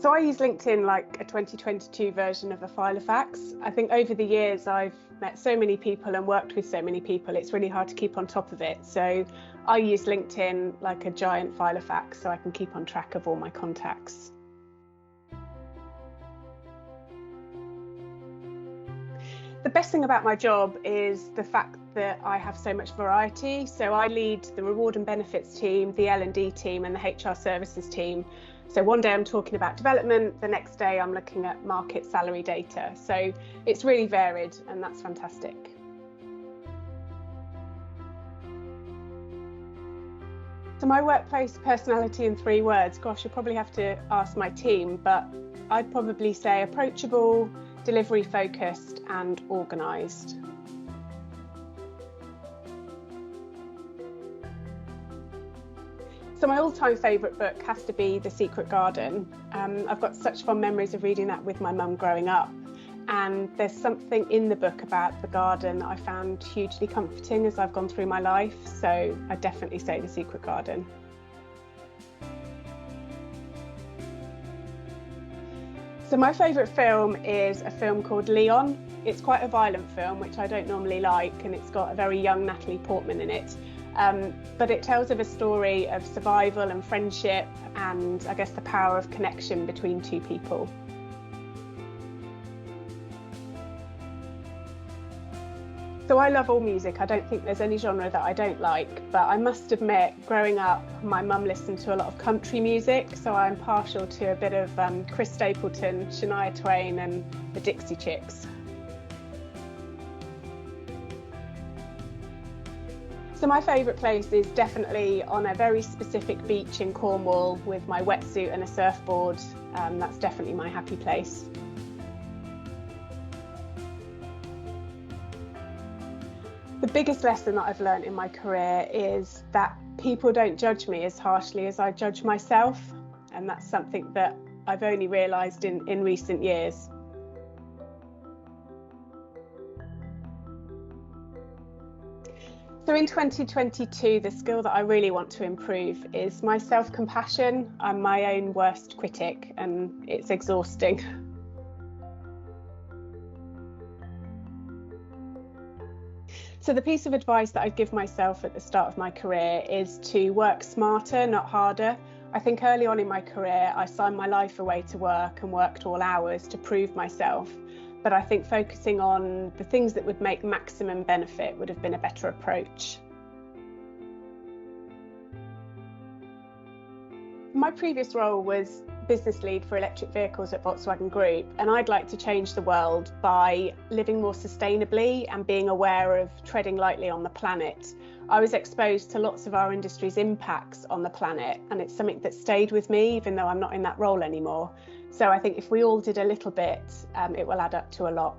So I use LinkedIn like a 2022 version of a Filofax. I think over the years I've met so many people and worked with so many people, it's really hard to keep on top of it. So I use LinkedIn like a giant Filofax so I can keep on track of all my contacts. The best thing about my job is the fact that I have so much variety. So I lead the reward and benefits team, the L&D team and the HR services team. So one day I'm talking about development, the next day I'm looking at market salary data. So it's really varied and that's fantastic. So my workplace personality in 3 words, gosh, you'll probably have to ask my team, but I'd probably say approachable, delivery focused and organised. So my all-time favourite book has to be The Secret Garden. I've got such fond memories of reading that with my mum growing up, and there's something in the book about the garden I found hugely comforting as I've gone through my life, so I'd definitely say The Secret Garden. So my favourite film is a film called Leon. It's quite a violent film, which I don't normally like, and it's got a very young Natalie Portman in it. But it tells of a story of survival and friendship and I guess the power of connection between 2 people. So I love all music. I don't think there's any genre that I don't like, but I must admit, growing up, my mum listened to a lot of country music, so I'm partial to a bit of Chris Stapleton, Shania Twain and the Dixie Chicks. So my favourite place is definitely on a very specific beach in Cornwall with my wetsuit and a surfboard. That's definitely my happy place. The biggest lesson that I've learned in my career is that people don't judge me as harshly as I judge myself, and that's something that I've only realised in recent years. So in 2022, the skill that I really want to improve is my self-compassion. I'm my own worst critic and it's exhausting. So the piece of advice that I'd give myself at the start of my career is to work smarter, not harder. I think early on in my career, I signed my life away to work and worked all hours to prove myself. But I think focusing on the things that would make maximum benefit would have been a better approach. My previous role was business lead for electric vehicles at Volkswagen Group, and I'd like to change the world by living more sustainably and being aware of treading lightly on the planet. I was exposed to lots of our industry's impacts on the planet, and it's something that stayed with me even though I'm not in that role anymore. So I think if we all did a little bit, it will add up to a lot.